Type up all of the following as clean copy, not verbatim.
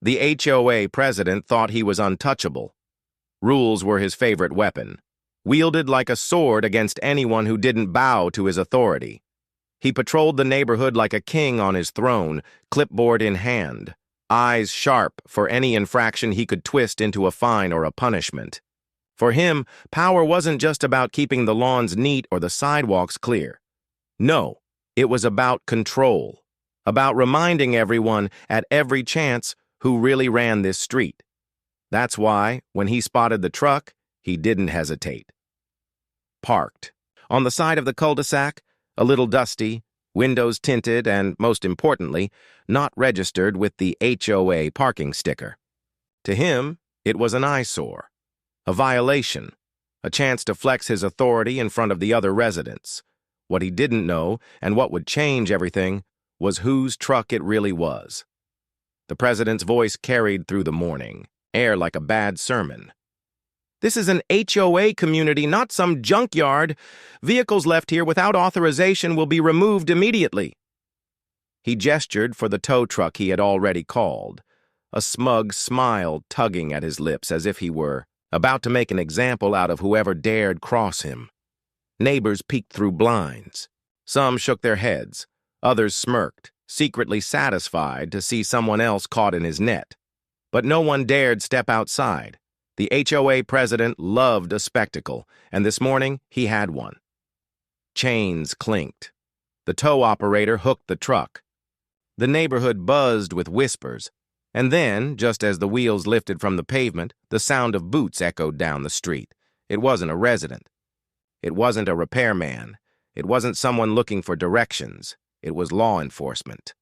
The HOA president thought he was untouchable. Rules were his favorite weapon, wielded like a sword against anyone who didn't bow to his authority. He patrolled the neighborhood like a king on his throne, clipboard in hand, eyes sharp for any infraction he could twist into a fine or a punishment. For him, power wasn't just about keeping the lawns neat or the sidewalks clear. No, it was about control, about reminding everyone at every chance who really ran this street. That's why, when he spotted the truck, he didn't hesitate. Parked. On the side of the cul-de-sac, a little dusty, windows tinted, and, most importantly, not registered with the HOA parking sticker. To him, it was an eyesore, a violation, a chance to flex his authority in front of the other residents. What he didn't know, and what would change everything, was whose truck it really was. The president's voice carried through the morning, air like a bad sermon. This is an HOA community, not some junkyard. Vehicles left here without authorization will be removed immediately. He gestured for the tow truck he had already called, a smug smile tugging at his lips as if he were about to make an example out of whoever dared cross him. Neighbors peeked through blinds. Some shook their heads. Others smirked, secretly satisfied to see someone else caught in his net. But no one dared step outside. The HOA president loved a spectacle, and this morning he had one. Chains clinked. The tow operator hooked the truck. The neighborhood buzzed with whispers, and then, just as the wheels lifted from the pavement, the sound of boots echoed down the street. It wasn't a resident. It wasn't a repairman. It wasn't someone looking for directions. It was law enforcement.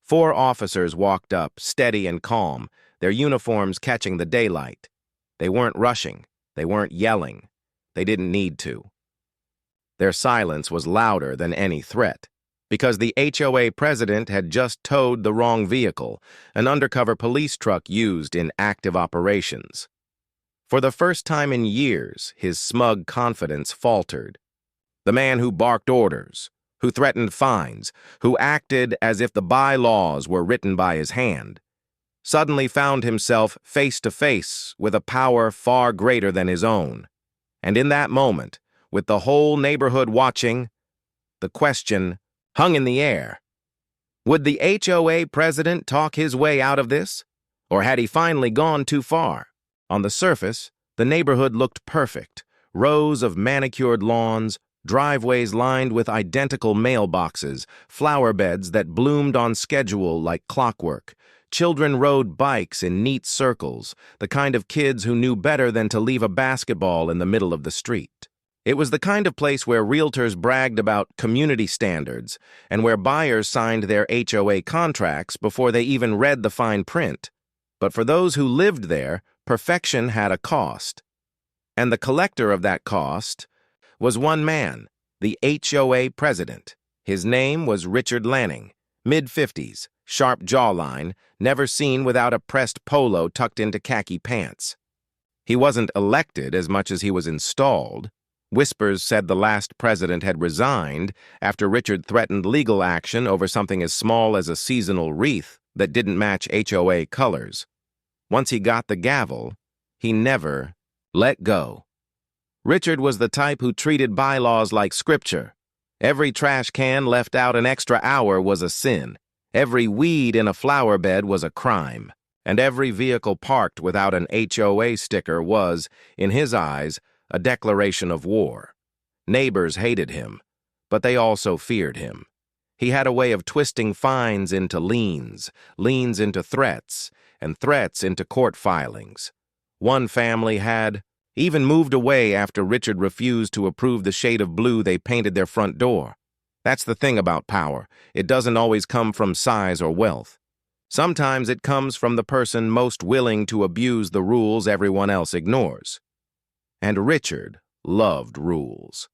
4 officers walked up, steady and calm, their uniforms catching the daylight. They weren't rushing. They weren't yelling. They didn't need to. Their silence was louder than any threat, because the HOA president had just towed the wrong vehicle, an undercover police truck used in active operations. For the first time in years, his smug confidence faltered. The man who barked orders, who threatened fines, who acted as if the bylaws were written by his hand, suddenly found himself face to face with a power far greater than his own. And in that moment, with the whole neighborhood watching, the question hung in the air. Would the HOA president talk his way out of this? Or had he finally gone too far? On the surface, the neighborhood looked perfect. Rows of manicured lawns, driveways lined with identical mailboxes, flower beds that bloomed on schedule like clockwork. Children rode bikes in neat circles, the kind of kids who knew better than to leave a basketball in the middle of the street. It was the kind of place where realtors bragged about community standards and where buyers signed their HOA contracts before they even read the fine print. But for those who lived there, perfection had a cost. And the collector of that cost was one man, the HOA president. His name was Richard Lanning, mid-50s, sharp jawline, never seen without a pressed polo tucked into khaki pants. He wasn't elected as much as he was installed. Whispers said the last president had resigned after Richard threatened legal action over something as small as a seasonal wreath that didn't match HOA colors. Once he got the gavel, he never let go. Richard was the type who treated bylaws like scripture. Every trash can left out an extra hour was a sin. Every weed in a flower bed was a crime. And every vehicle parked without an HOA sticker was, in his eyes, a declaration of war. Neighbors hated him, but they also feared him. He had a way of twisting fines into liens, liens into threats, and threats into court filings. One family had even moved away after Richard refused to approve the shade of blue they painted their front door. That's the thing about power. It doesn't always come from size or wealth. Sometimes it comes from the person most willing to abuse the rules everyone else ignores. And Richard loved rules.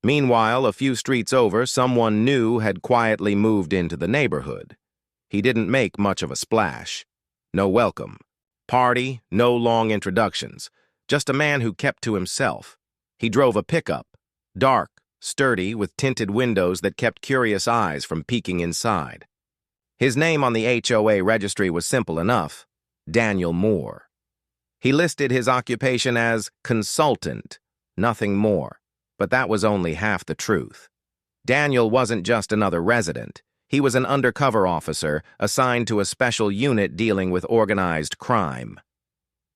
Meanwhile, a few streets over, someone new had quietly moved into the neighborhood. He didn't make much of a splash. No welcome. Party, no long introductions. Just a man who kept to himself. He drove a pickup, dark, sturdy, with tinted windows that kept curious eyes from peeking inside. His name on the HOA registry was simple enough: Daniel Moore. He listed his occupation as consultant, nothing more, but that was only half the truth. Daniel wasn't just another resident. He was an undercover officer assigned to a special unit dealing with organized crime.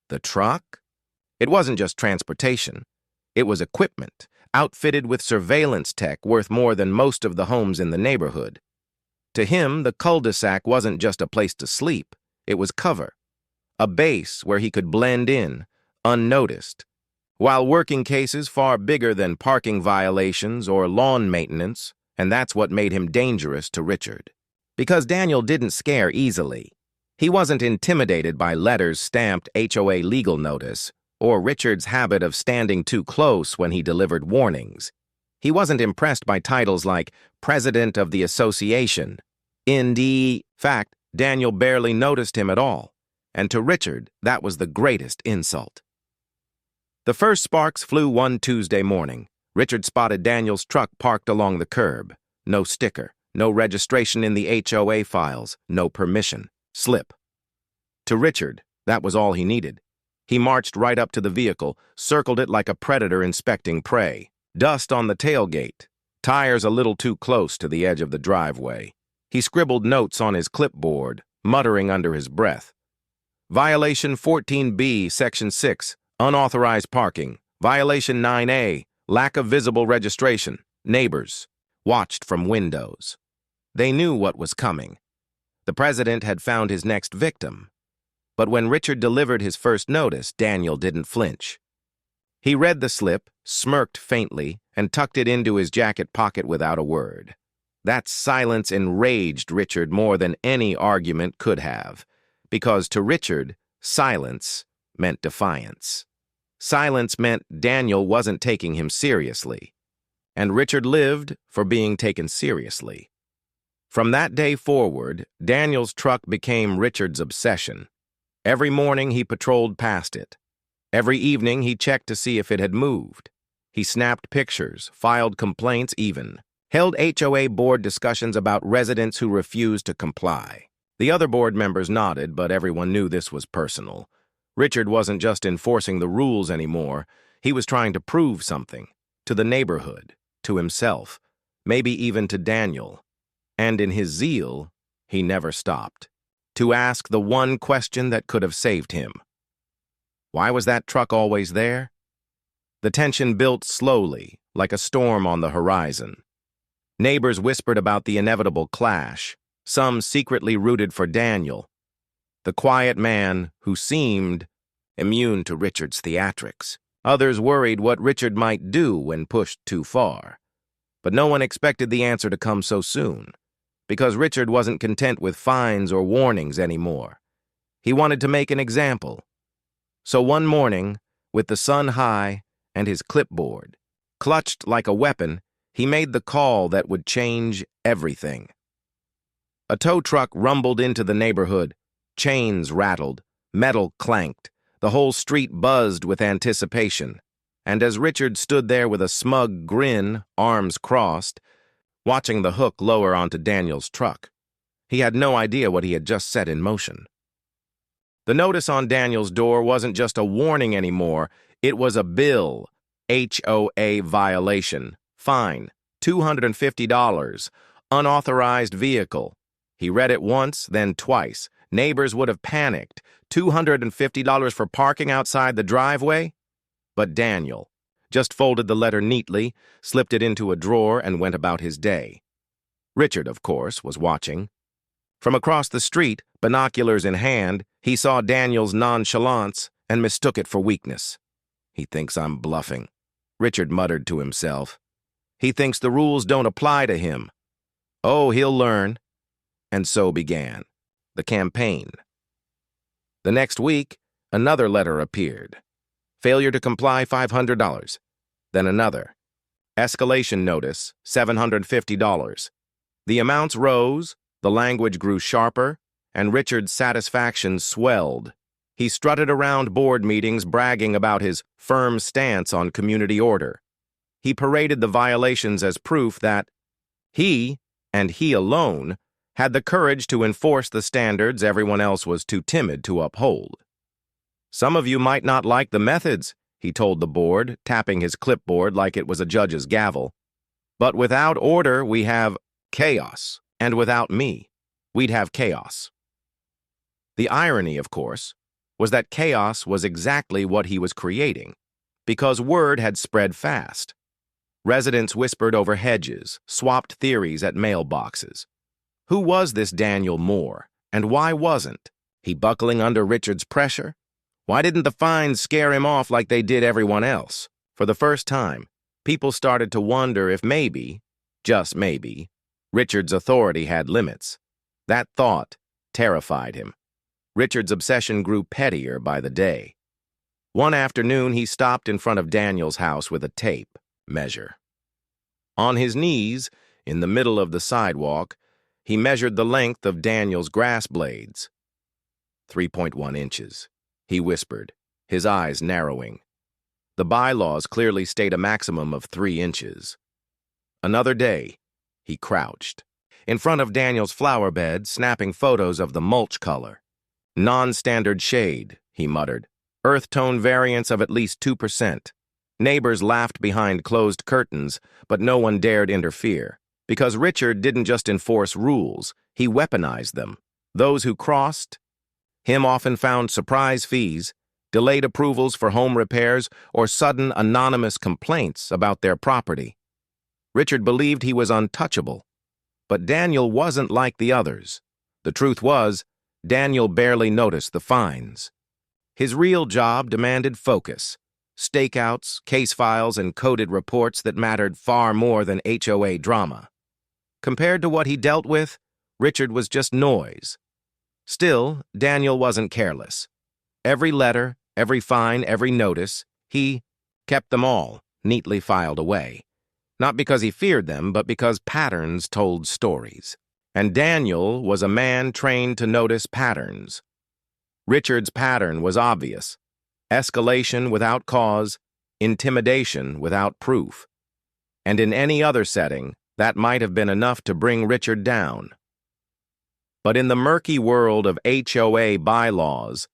The truck? It wasn't just transportation. It was equipment, outfitted with surveillance tech worth more than most of the homes in the neighborhood. To him, the cul-de-sac wasn't just a place to sleep. It was cover, a base where he could blend in, unnoticed, while working cases far bigger than parking violations or lawn maintenance, and that's what made him dangerous to Richard. Because Daniel didn't scare easily. He wasn't intimidated by letters stamped HOA legal notice, or Richard's habit of standing too close when he delivered warnings. He wasn't impressed by titles like President of the Association. In fact, Daniel barely noticed him at all, and to Richard, that was the greatest insult. The first sparks flew one Tuesday morning. Richard spotted Daniel's truck parked along the curb. No sticker, no registration in the HOA files, no permission. Slip. To Richard, that was all he needed. He marched right up to the vehicle, circled it like a predator inspecting prey. Dust on the tailgate, tires a little too close to the edge of the driveway. He scribbled notes on his clipboard, muttering under his breath. Violation 14B, Section 6, unauthorized parking. Violation 9A, lack of visible registration. Neighbors watched from windows. They knew what was coming. The president had found his next victim. But when Richard delivered his first notice, Daniel didn't flinch. He read the slip, smirked faintly, and tucked it into his jacket pocket without a word. That silence enraged Richard more than any argument could have, because to Richard, silence meant defiance. Silence meant Daniel wasn't taking him seriously, and Richard lived for being taken seriously. From that day forward, Daniel's truck became Richard's obsession. Every morning he patrolled past it. Every evening he checked to see if it had moved. He snapped pictures, filed complaints even, held HOA board discussions about residents who refused to comply. The other board members nodded, but everyone knew this was personal. Richard wasn't just enforcing the rules anymore. He was trying to prove something, to the neighborhood, to himself, maybe even to Daniel. And in his zeal, he never stopped. To ask the one question that could have saved him. Why was that truck always there? The tension built slowly, like a storm on the horizon. Neighbors whispered about the inevitable clash. Some secretly rooted for Daniel, the quiet man who seemed immune to Richard's theatrics. Others worried what Richard might do when pushed too far. But no one expected the answer to come so soon, because Richard wasn't content with fines or warnings anymore. He wanted to make an example. So one morning, with the sun high and his clipboard clutched like a weapon, he made the call that would change everything. A tow truck rumbled into the neighborhood. Chains rattled, metal clanked, the whole street buzzed with anticipation. And as Richard stood there with a smug grin, arms crossed, watching the hook lower onto Daniel's truck, he had no idea what he had just set in motion. The notice on Daniel's door wasn't just a warning anymore, it was a bill. HOA violation. Fine. $250. Unauthorized vehicle. He read it once, then twice. Neighbors would have panicked. $250 for parking outside the driveway? But Daniel just folded the letter neatly, slipped it into a drawer, and went about his day. Richard, of course, was watching. From across the street, binoculars in hand, he saw Daniel's nonchalance and mistook it for weakness. He thinks I'm bluffing, Richard muttered to himself. He thinks the rules don't apply to him. Oh, he'll learn. And so began the campaign. The next week, another letter appeared. Failure to comply, $500. Then another. Escalation notice, $750. The amounts rose, the language grew sharper, and Richard's satisfaction swelled. He strutted around board meetings bragging about his firm stance on community order. He paraded the violations as proof that he, and he alone, had the courage to enforce the standards everyone else was too timid to uphold. "Some of you might not like the methods," he told the board, tapping his clipboard like it was a judge's gavel. "But without order, we have chaos, and without me, we'd have chaos." The irony, of course, was that chaos was exactly what he was creating, because word had spread fast. Residents whispered over hedges, swapped theories at mailboxes. Who was this Daniel Moore, and why wasn't he buckling under Richard's pressure? Why didn't the fines scare him off like they did everyone else? For the first time, people started to wonder if maybe, just maybe, Richard's authority had limits. That thought terrified him. Richard's obsession grew pettier by the day. One afternoon, he stopped in front of Daniel's house with a tape measure. On his knees, in the middle of the sidewalk, he measured the length of Daniel's grass blades. 3.1 inches, he whispered, his eyes narrowing. The bylaws clearly state a maximum of 3 inches. Another day, he crouched, in front of Daniel's flower bed, snapping photos of the mulch color. "Non-standard shade," he muttered. "Earth tone variance of at least 2%. Neighbors laughed behind closed curtains, but no one dared interfere, because Richard didn't just enforce rules, he weaponized them. Those who crossed him often found surprise fees, delayed approvals for home repairs, or sudden anonymous complaints about their property. Richard believed he was untouchable, but Daniel wasn't like the others. The truth was, Daniel barely noticed the fines. His real job demanded focus, stakeouts, case files, and coded reports that mattered far more than HOA drama. Compared to what he dealt with, Richard was just noise. Still, Daniel wasn't careless. Every letter, every fine, every notice, he kept them all neatly filed away. Not because he feared them, but because patterns told stories. And Daniel was a man trained to notice patterns. Richard's pattern was obvious: escalation without cause, intimidation without proof. And in any other setting, that might have been enough to bring Richard down. But in the murky world of HOA bylaws,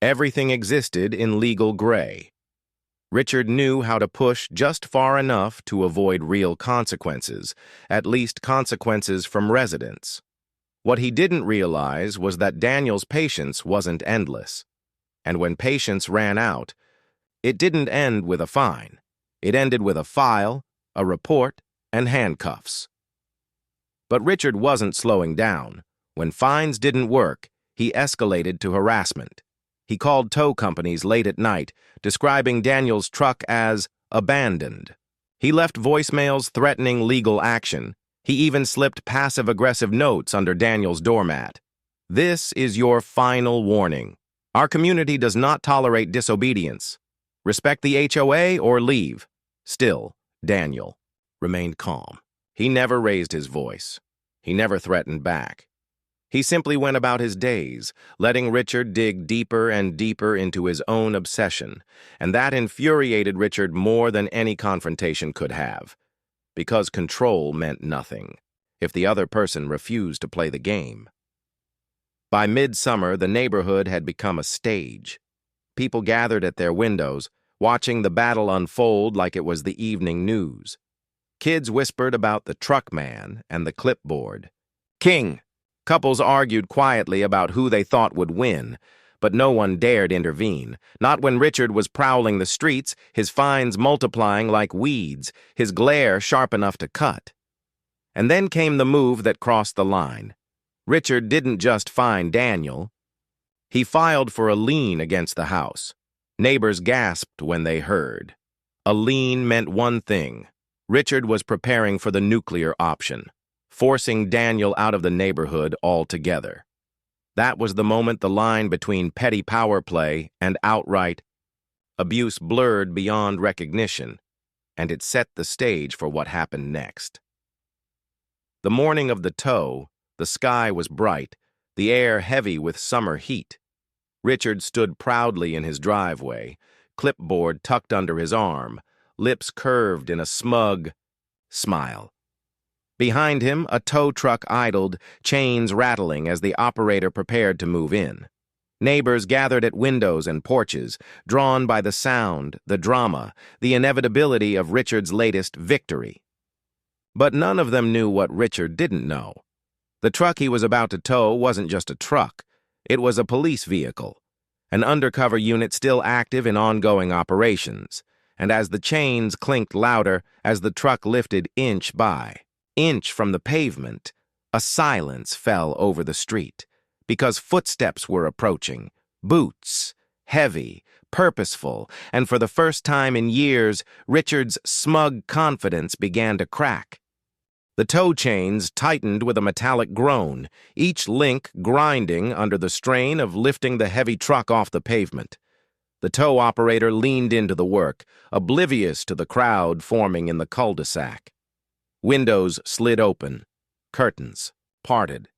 everything existed in legal gray. Richard knew how to push just far enough to avoid real consequences, at least consequences from residents. What he didn't realize was that Daniel's patience wasn't endless. And when patience ran out, it didn't end with a fine. It ended with a file, a report, and handcuffs. But Richard wasn't slowing down. When fines didn't work, he escalated to harassment. He called tow companies late at night, describing Daniel's truck as abandoned. He left voicemails threatening legal action. He even slipped passive-aggressive notes under Daniel's doormat. "This is your final warning. Our community does not tolerate disobedience. Respect the HOA or leave." Still, Daniel remained calm. He never raised his voice. He never threatened back. He simply went about his days, letting Richard dig deeper and deeper into his own obsession, and that infuriated Richard more than any confrontation could have, because control meant nothing if the other person refused to play the game. By midsummer, the neighborhood had become a stage. People gathered at their windows, watching the battle unfold like it was the evening news. Kids whispered about the truck man and the clipboard. "King!" Couples argued quietly about who they thought would win, but no one dared intervene, not when Richard was prowling the streets, his fines multiplying like weeds, his glare sharp enough to cut. And then came the move that crossed the line. Richard didn't just fine Daniel. He filed for a lien against the house. Neighbors gasped when they heard. A lien meant one thing: Richard was preparing for the nuclear option, forcing Daniel out of the neighborhood altogether. That was the moment the line between petty power play and outright abuse blurred beyond recognition, and it set the stage for what happened next. The morning of the tow, the sky was bright, the air heavy with summer heat. Richard stood proudly in his driveway, clipboard tucked under his arm, lips curved in a smug smile. Behind him, a tow truck idled, chains rattling as the operator prepared to move in. Neighbors gathered at windows and porches, drawn by the sound, the drama, the inevitability of Richard's latest victory. But none of them knew what Richard didn't know. The truck he was about to tow wasn't just a truck. It was a police vehicle, an undercover unit still active in ongoing operations. And as the chains clinked louder, as the truck lifted inch by inch from the pavement, a silence fell over the street, because footsteps were approaching, boots, heavy, purposeful, and for the first time in years, Richard's smug confidence began to crack. The tow chains tightened with a metallic groan, each link grinding under the strain of lifting the heavy truck off the pavement. The tow operator leaned into the work, oblivious to the crowd forming in the cul-de-sac. Windows slid open, curtains parted.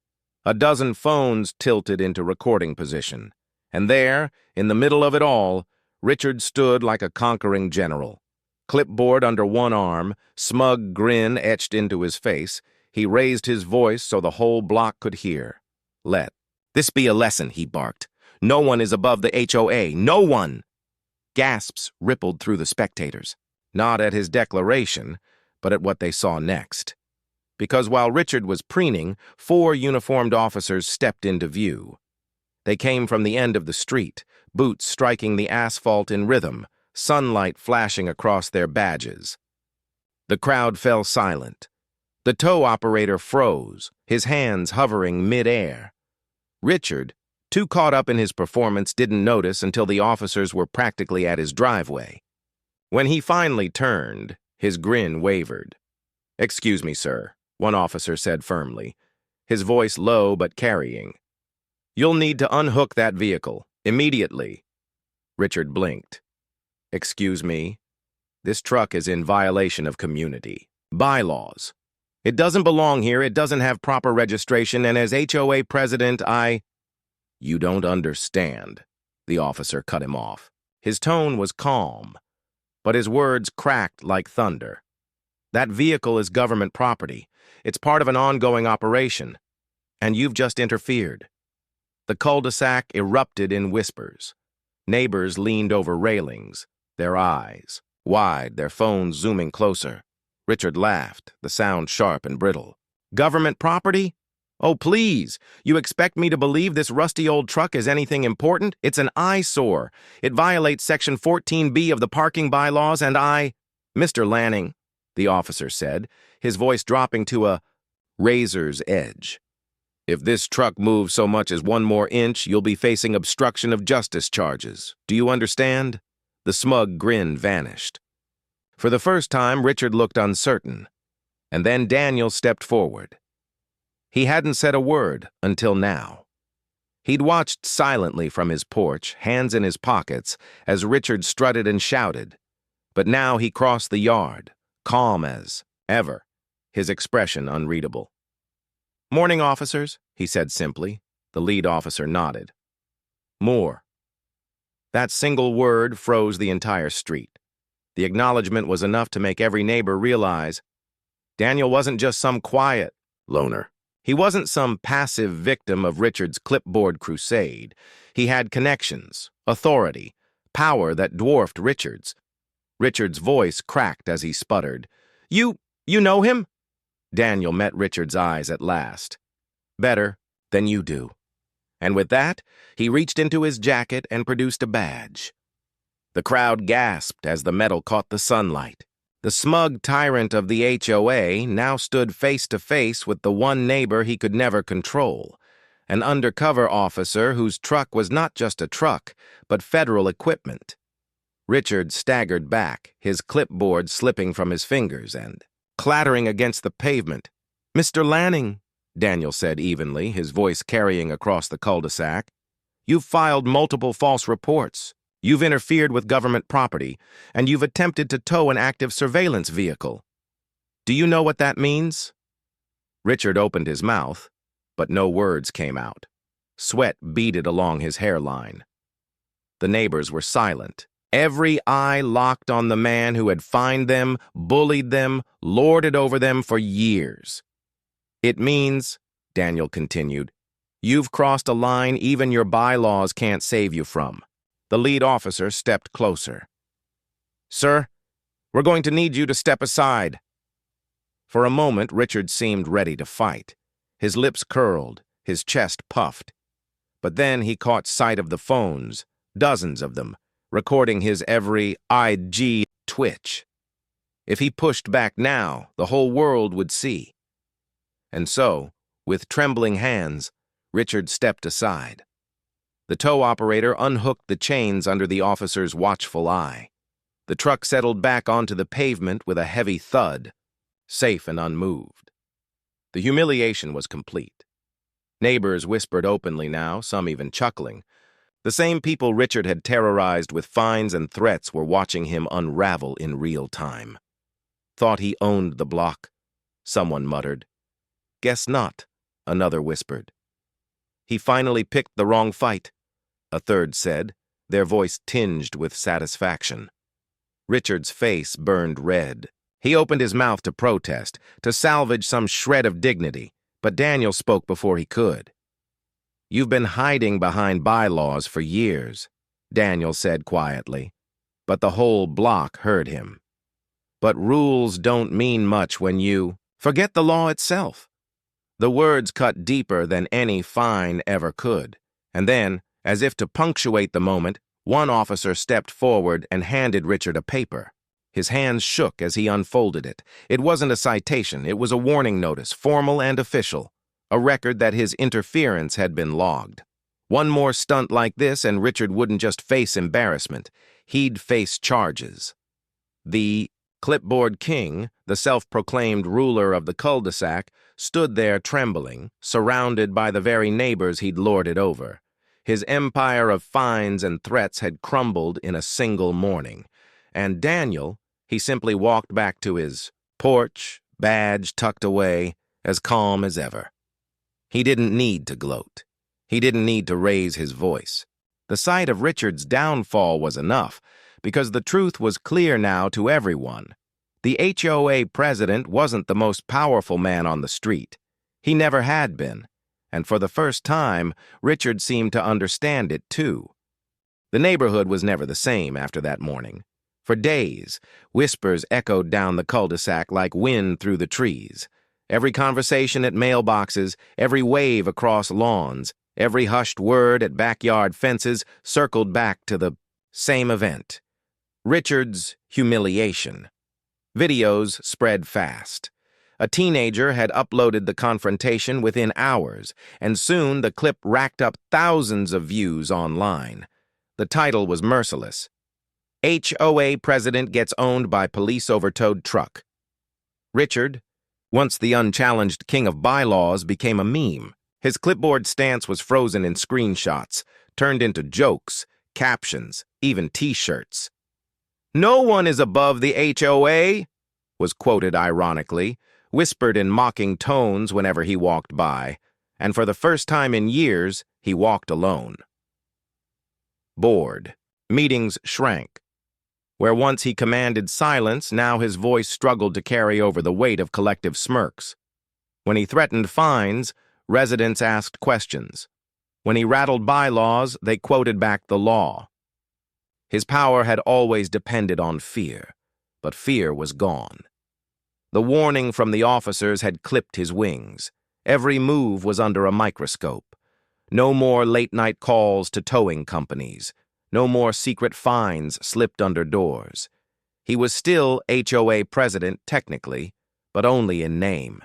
A dozen phones tilted into recording position. And there, in the middle of it all, Richard stood like a conquering general. Clipboard under one arm, smug grin etched into his face, he raised his voice so the whole block could hear. "Let this be a lesson," he barked. "No one is above the HOA. No one!" Gasps rippled through the spectators, not at his declaration, but at what they saw next. Because while Richard was preening, 4 uniformed officers stepped into view. They came from the end of the street, boots striking the asphalt in rhythm, sunlight flashing across their badges. The crowd fell silent. The tow operator froze, his hands hovering mid-air. Richard, too caught up in his performance, didn't notice until the officers were practically at his driveway. When he finally turned, his grin wavered. "Excuse me, sir," one officer said firmly, his voice low but carrying. "You'll need to unhook that vehicle, immediately." Richard blinked. "Excuse me? This truck is in violation of community bylaws. It doesn't belong here, it doesn't have proper registration, and as HOA president, You don't understand," the officer cut him off. His tone was calm, but his words cracked like thunder. "That vehicle is government property. It's part of an ongoing operation, and you've just interfered." The cul-de-sac erupted in whispers. Neighbors leaned over railings, their eyes wide, their phones zooming closer. Richard laughed, the sound sharp and brittle. "Government property? Oh, please, you expect me to believe this rusty old truck is anything important? It's an eyesore. It violates Section 14B of the parking bylaws, and Mr. Lanning," the officer said, his voice dropping to a razor's edge. "If this truck moves so much as 1 more inch, you'll be facing obstruction of justice charges. Do you understand?" The smug grin vanished. For the first time, Richard looked uncertain, and then Daniel stepped forward. He hadn't said a word until now. He'd watched silently from his porch, hands in his pockets, as Richard strutted and shouted. But now he crossed the yard, calm as ever, his expression unreadable. "Morning, officers," he said simply. The lead officer nodded. "More." That single word froze the entire street. The acknowledgement was enough to make every neighbor realize Daniel wasn't just some quiet loner. He wasn't some passive victim of Richard's clipboard crusade. He had connections, authority, power that dwarfed Richard's. Richard's voice cracked as he sputtered. You know him?" Daniel met Richard's eyes at last. "Better than you do." And with that, he reached into his jacket and produced a badge. The crowd gasped as the metal caught the sunlight. The smug tyrant of the HOA now stood face to face with the one neighbor he could never control, an undercover officer whose truck was not just a truck, but federal equipment. Richard staggered back, his clipboard slipping from his fingers and clattering against the pavement. "Mr. Lanning," Daniel said evenly, his voice carrying across the cul-de-sac, "you've filed multiple false reports. You've interfered with government property, and you've attempted to tow an active surveillance vehicle. Do you know what that means?" Richard opened his mouth, but no words came out. Sweat beaded along his hairline. The neighbors were silent, every eye locked on the man who had fined them, bullied them, lorded over them for years. It means, Daniel continued, you've crossed a line even your bylaws can't save you from. The lead officer stepped closer. Sir, we're going to need you to step aside. For a moment, Richard seemed ready to fight. His lips curled, his chest puffed. But then he caught sight of the phones, dozens of them, recording his every IG twitch. If he pushed back now, the whole world would see. And so, with trembling hands, Richard stepped aside. The tow operator unhooked the chains under the officer's watchful eye. The truck settled back onto the pavement with a heavy thud, safe and unmoved. The humiliation was complete. Neighbors whispered openly now, some even chuckling. The same people Richard had terrorized with fines and threats were watching him unravel in real time. Thought he owned the block, someone muttered. Guess not, another whispered. He finally picked the wrong fight, a third said, their voice tinged with satisfaction. Richard's face burned red. He opened his mouth to protest, to salvage some shred of dignity, but Daniel spoke before he could. You've been hiding behind bylaws for years, Daniel said quietly, but the whole block heard him. But rules don't mean much when you forget the law itself. The words cut deeper than any fine ever could, and then, as if to punctuate the moment, one officer stepped forward and handed Richard a paper. His hands shook as he unfolded it. It wasn't a citation, it was a warning notice, formal and official, a record that his interference had been logged. One more stunt like this and Richard wouldn't just face embarrassment, he'd face charges. The clipboard king, the self-proclaimed ruler of the cul-de-sac, stood there trembling, surrounded by the very neighbors he'd lorded over. His empire of fines and threats had crumbled in a single morning. And Daniel, he simply walked back to his porch, badge tucked away, as calm as ever. He didn't need to gloat. He didn't need to raise his voice. The sight of Richard's downfall was enough, because the truth was clear now to everyone. The HOA president wasn't the most powerful man on the street. He never had been. And for the first time, Richard seemed to understand it too. The neighborhood was never the same after that morning. For days, whispers echoed down the cul-de-sac like wind through the trees. Every conversation at mailboxes, every wave across lawns, every hushed word at backyard fences circled back to the same event. Richard's humiliation. Videos spread fast. A teenager had uploaded the confrontation within hours, and soon the clip racked up thousands of views online. The title was merciless. HOA president gets owned by police over towed truck. Richard, once the unchallenged king of bylaws, became a meme. His clipboard stance was frozen in screenshots, turned into jokes, captions, even T-shirts. "No one is above the HOA," was quoted ironically, whispered in mocking tones whenever he walked by, and for the first time in years, he walked alone. Bored. Meetings shrank. Where once he commanded silence, now his voice struggled to carry over the weight of collective smirks. When he threatened fines, residents asked questions. When he rattled bylaws, they quoted back the law. His power had always depended on fear, but fear was gone. The warning from the officers had clipped his wings. Every move was under a microscope. No more late-night calls to towing companies. No more secret fines slipped under doors. He was still HOA president technically, but only in name.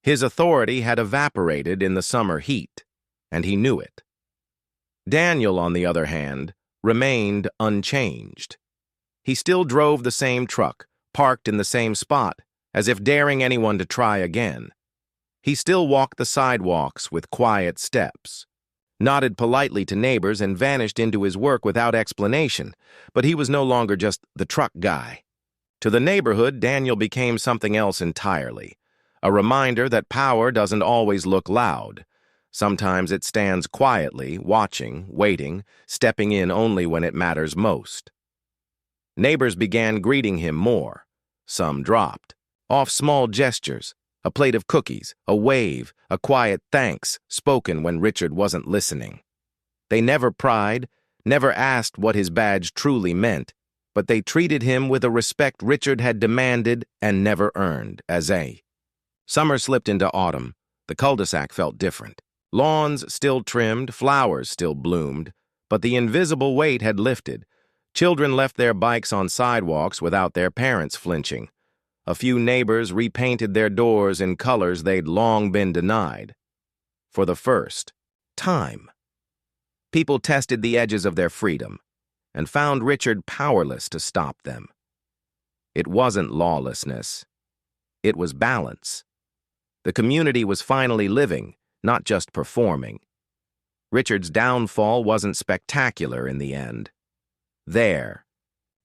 His authority had evaporated in the summer heat, and he knew it. Daniel, on the other hand, remained unchanged. He still drove the same truck, parked in the same spot, as if daring anyone to try again. He still walked the sidewalks with quiet steps, nodded politely to neighbors and vanished into his work without explanation, but he was no longer just the truck guy. To the neighborhood, Daniel became something else entirely, a reminder that power doesn't always look loud. Sometimes it stands quietly, watching, waiting, stepping in only when it matters most. Neighbors began greeting him more. Some dropped, off small gestures, A plate of cookies, a wave, a quiet thanks spoken when Richard wasn't listening. They never pried, never asked what his badge truly meant, but they treated him with a respect Richard had demanded and never earned, as a. Summer slipped into autumn. The cul-de-sac felt different. Lawns still trimmed, flowers still bloomed, but the invisible weight had lifted. Children left their bikes on sidewalks without their parents flinching. A few neighbors repainted their doors in colors they'd long been denied. For the first time, people tested the edges of their freedom and found Richard powerless to stop them. It wasn't lawlessness. It was balance. The community was finally living, not just performing. Richard's downfall wasn't spectacular in the end. There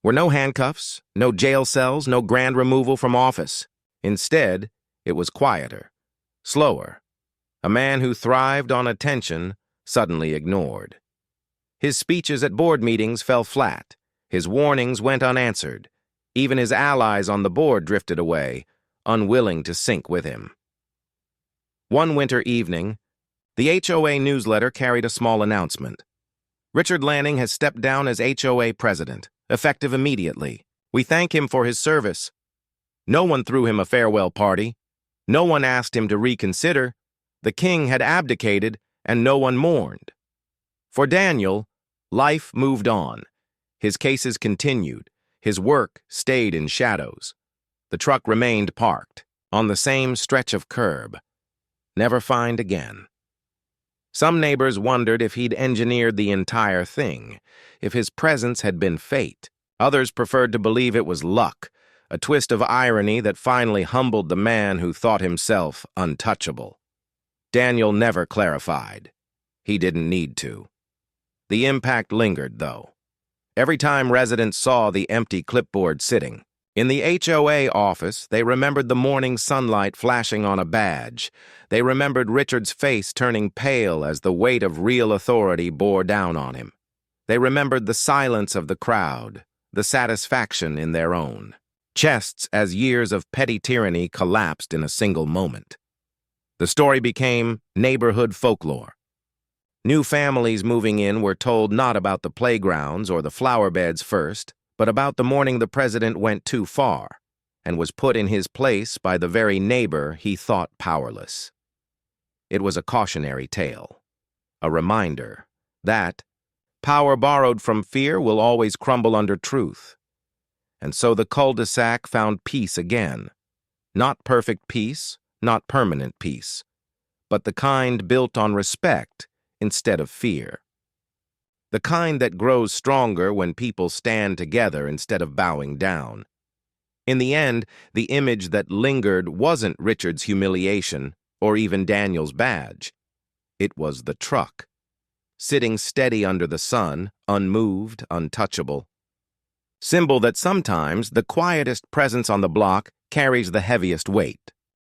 were no handcuffs, no jail cells, no grand removal from office. Instead, it was quieter, slower. A man who thrived on attention suddenly ignored. His speeches at board meetings fell flat. His warnings went unanswered. Even his allies on the board drifted away, unwilling to sync with him. One winter evening, the HOA newsletter carried a small announcement. Richard Lanning has stepped down as HOA president, effective immediately. We thank him for his service. No one threw him a farewell party. No one asked him to reconsider. The king had abdicated, and no one mourned. For Daniel, life moved on. His cases continued. His work stayed in shadows. The truck remained parked, on the same stretch of curb. Never fined again. Some neighbors wondered if he'd engineered the entire thing, if his presence had been fate. Others preferred to believe it was luck, a twist of irony that finally humbled the man who thought himself untouchable. Daniel never clarified. He didn't need to. The impact lingered, though. Every time residents saw the empty clipboard sitting, in the HOA office, they remembered the morning sunlight flashing on a badge. They remembered Richard's face turning pale as the weight of real authority bore down on him. They remembered the silence of the crowd, the satisfaction in their own chests as years of petty tyranny collapsed in a single moment. The story became neighborhood folklore. New families moving in were told not about the playgrounds or the flower beds first, but about the morning the president went too far and was put in his place by the very neighbor he thought powerless. It was a cautionary tale, a reminder that power borrowed from fear will always crumble under truth. And so the cul-de-sac found peace again. Not perfect peace, not permanent peace, but the kind built on respect instead of fear. The kind that grows stronger when people stand together instead of bowing down. In the end, the image that lingered wasn't Richard's humiliation or even Daniel's badge. It was the truck, sitting steady under the sun, unmoved, untouchable. Symbol that sometimes the quietest presence on the block carries the heaviest weight.